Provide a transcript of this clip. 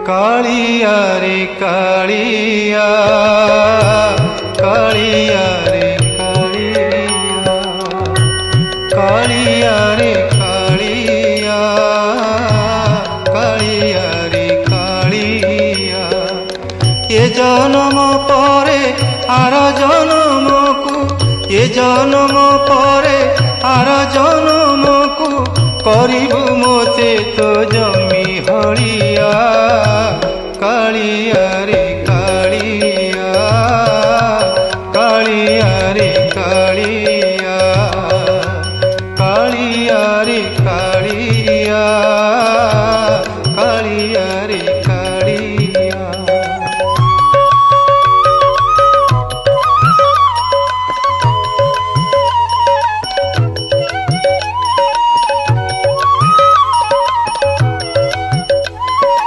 कालिया रे कालिया कालिया रे कालिया कालिया रे कालिया कालिया रे कालिया ये जन्म परे आर जन्म को ये जन्म परे आर जन्म को करिबु मोते तो जमी हलिया कालिया रे कालिया कालिया रे कालिया कालिया रे कालिया कालिया रे